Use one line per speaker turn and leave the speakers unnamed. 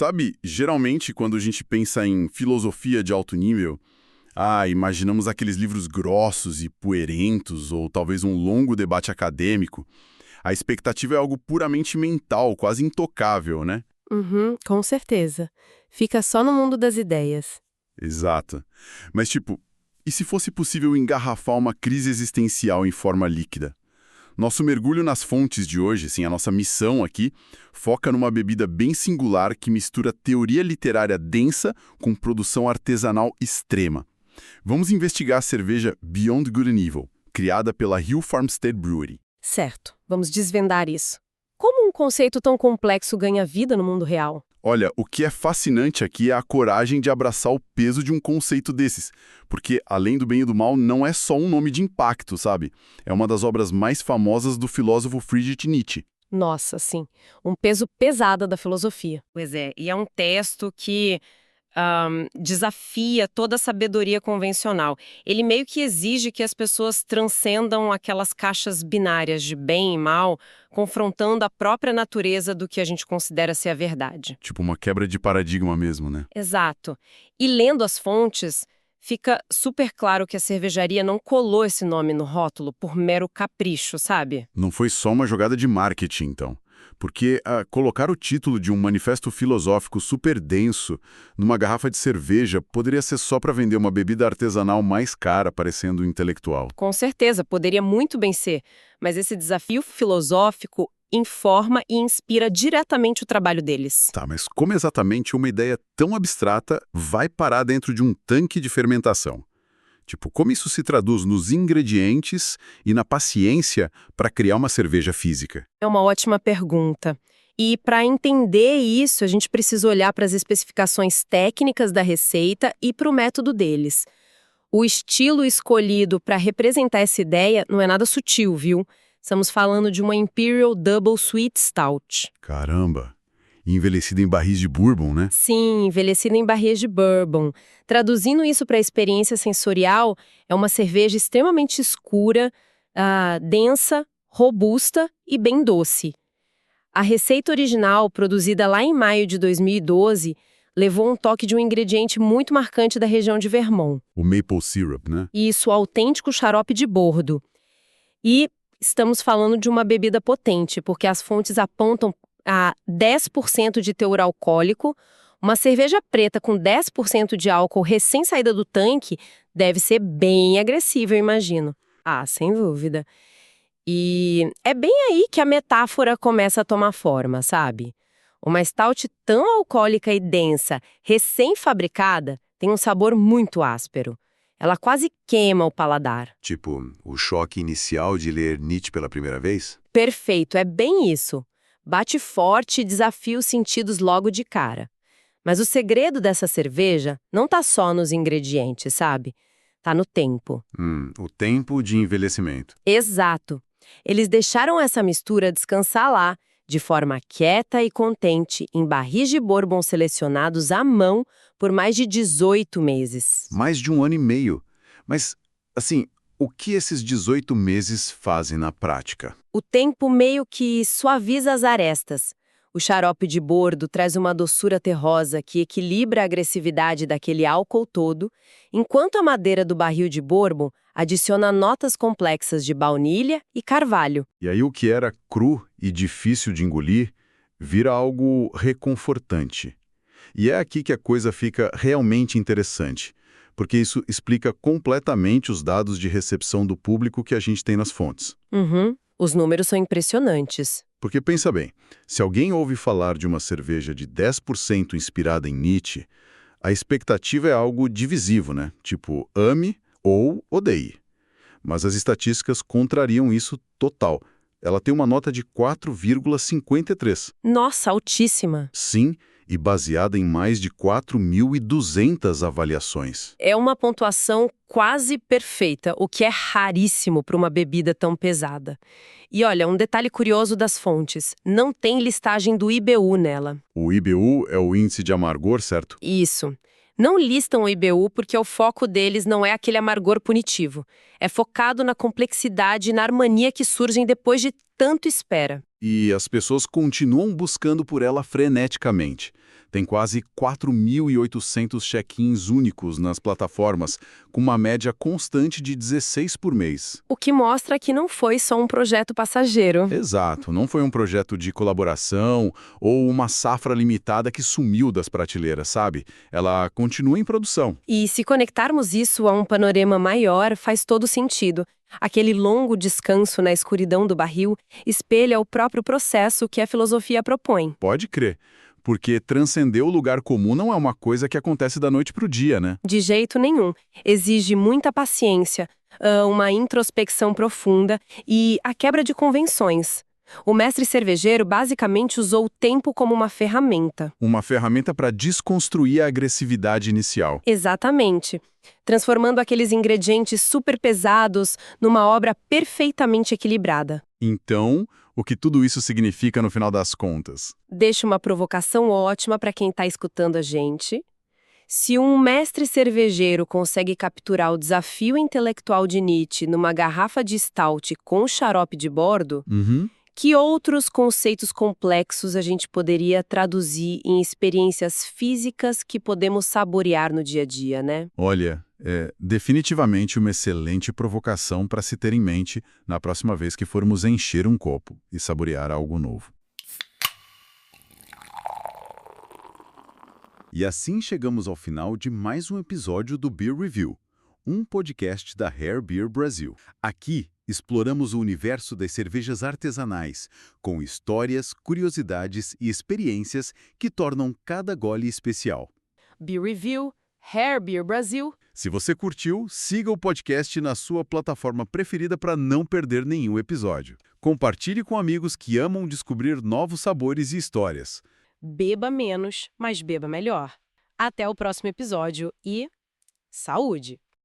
Sabe, geralmente quando a gente pensa em filosofia de alto nível, imaginamos aqueles livros grossos e puerentos, ou talvez um longo debate acadêmico. A expectativa é algo puramente mental, quase intocável, né?
Uhum, com certeza. Fica só no mundo das ideias.
Exato. Mas tipo, e se fosse possível engarrafar uma crise existencial em forma líquida? Nosso mergulho nas fontes de hoje, assim, a nossa missão aqui, foca numa bebida bem singular que mistura teoria literária densa com produção artesanal extrema. Vamos investigar a cerveja Beyond Good and Evil, criada pela Hill Farmstead Brewery.
Certo, vamos desvendar isso. Como um conceito tão complexo ganha vida no mundo real?
Olha, o que é fascinante aqui é a coragem de abraçar o peso de um conceito desses, porque Além do Bem e do Mal não é só um nome de impacto, sabe? É uma das obras mais famosas do filósofo Friedrich Nietzsche.
Nossa, sim, um peso pesado da filosofia.
Pois é, e é um texto que desafia toda a sabedoria convencional. Ele meio que exige que as pessoas transcendam aquelas caixas binárias de bem e mal, confrontando a própria natureza do que a gente considera ser a verdade.
Tipo uma quebra de paradigma mesmo, né?
Exato. E lendo as fontes, fica super claro que a cervejaria não colou esse nome no rótulo por mero capricho, sabe?
Não foi só uma jogada de marketing, então. Porque colocar o título de um manifesto filosófico super denso numa garrafa de cerveja poderia ser só para vender uma bebida artesanal mais cara, parecendo intelectual.
Com certeza, poderia muito bem ser, mas esse desafio filosófico informa e inspira diretamente o trabalho deles.
Tá, mas como exatamente uma ideia tão abstrata vai parar dentro de um tanque de fermentação? Tipo, como isso se traduz nos ingredientes e na paciência para criar uma cerveja física?
É uma ótima pergunta. E para entender isso, a gente precisa olhar para as especificações técnicas da receita e para o método deles. O estilo escolhido para representar essa ideia não é nada sutil, viu? Estamos falando de uma Imperial Double Sweet Stout.
Caramba! Envelhecida em barris de bourbon, né?
Sim, envelhecida em barris de bourbon. Traduzindo isso para a experiência sensorial, é uma cerveja extremamente escura, densa, robusta e bem doce. A receita original, produzida lá em maio de 2012, levou um toque de um ingrediente muito marcante da região de Vermont.
O maple syrup, né?
Isso, o autêntico xarope de bordo. E estamos falando de uma bebida potente, porque as fontes apontam a 10% de teor alcoólico. Uma cerveja preta com 10% de álcool recém-saída do tanque deve ser bem agressiva, eu imagino. Sem dúvida. E é bem aí que a metáfora começa a tomar forma, sabe? Uma stout tão alcoólica e densa, recém-fabricada, tem um sabor muito áspero. Ela quase queima o paladar.
Tipo, o choque inicial de ler Nietzsche pela primeira vez?
Perfeito, é bem isso. Bate forte e desafia os sentidos logo de cara. Mas o segredo dessa cerveja não tá só nos ingredientes, sabe? Tá no tempo.
O tempo de envelhecimento.
Exato. Eles deixaram essa mistura descansar lá, de forma quieta e contente, em barris de bourbon selecionados à mão por mais de 18 meses.
Mais de 1 ano e meio. Mas, assim, o que esses 18 meses fazem na prática?
O tempo meio que suaviza as arestas. O xarope de bordo traz uma doçura terrosa que equilibra a agressividade daquele álcool todo, enquanto a madeira do barril de bourbon adiciona notas complexas de baunilha e carvalho.
E aí o que era cru e difícil de engolir vira algo reconfortante. E é aqui que a coisa fica realmente interessante, porque isso explica completamente os dados de recepção do público que a gente tem nas fontes.
Os números são impressionantes.
Porque pensa bem, se alguém ouve falar de uma cerveja de 10% inspirada em Nietzsche, a expectativa é algo divisivo, né? Tipo, ame ou odeie. Mas as estatísticas contrariam isso total. Ela tem uma nota de 4,53.
Nossa, altíssima.
Sim, e baseada em mais de 4.200 avaliações.
É uma pontuação quase perfeita, o que é raríssimo para uma bebida tão pesada. E olha, um detalhe curioso das fontes, não tem listagem do IBU nela.
O IBU é o índice de amargor, certo?
Isso. Não listam o IBU porque o foco deles não é aquele amargor punitivo. É focado na complexidade e na harmonia que surgem depois de tanto espera.
E as pessoas continuam buscando por ela freneticamente. Tem quase 4.800 check-ins únicos nas plataformas, com uma média constante de 16 por mês.
O que mostra que não foi só um projeto passageiro.
Exato, não foi um projeto de colaboração ou uma safra limitada que sumiu das prateleiras, sabe? Ela continua em produção.
E se conectarmos isso a um panorama maior, faz todo sentido. Aquele longo descanso na escuridão do barril espelha o próprio processo que a filosofia propõe.
Pode crer, porque transcender o lugar comum não é uma coisa que acontece da noite para o dia, né?
De jeito nenhum. Exige muita paciência, uma introspecção profunda e a quebra de convenções. O mestre cervejeiro basicamente usou o tempo como uma ferramenta.
Uma ferramenta para desconstruir a agressividade inicial.
Exatamente. Transformando aqueles ingredientes super pesados numa obra perfeitamente equilibrada.
Então, o que tudo isso significa no final das contas?
Deixa uma provocação ótima para quem está escutando a gente. Se um mestre cervejeiro consegue capturar o desafio intelectual de Nietzsche numa garrafa de stout com xarope de bordo, que outros conceitos complexos a gente poderia traduzir em experiências físicas que podemos saborear no dia a dia, né?
Olha, é definitivamente uma excelente provocação para se ter em mente na próxima vez que formos encher um copo e saborear algo novo. E assim chegamos ao final de mais um episódio do Beer Review, um podcast da Rare Beer Brasil. Aqui exploramos o universo das cervejas artesanais, com histórias, curiosidades e experiências que tornam cada gole especial.
Beer Review, Rare Beer Brasil.
Se você curtiu, siga o podcast na sua plataforma preferida para não perder nenhum episódio. Compartilhe com amigos que amam descobrir novos sabores e histórias.
Beba menos, mas beba melhor. Até o próximo episódio e saúde!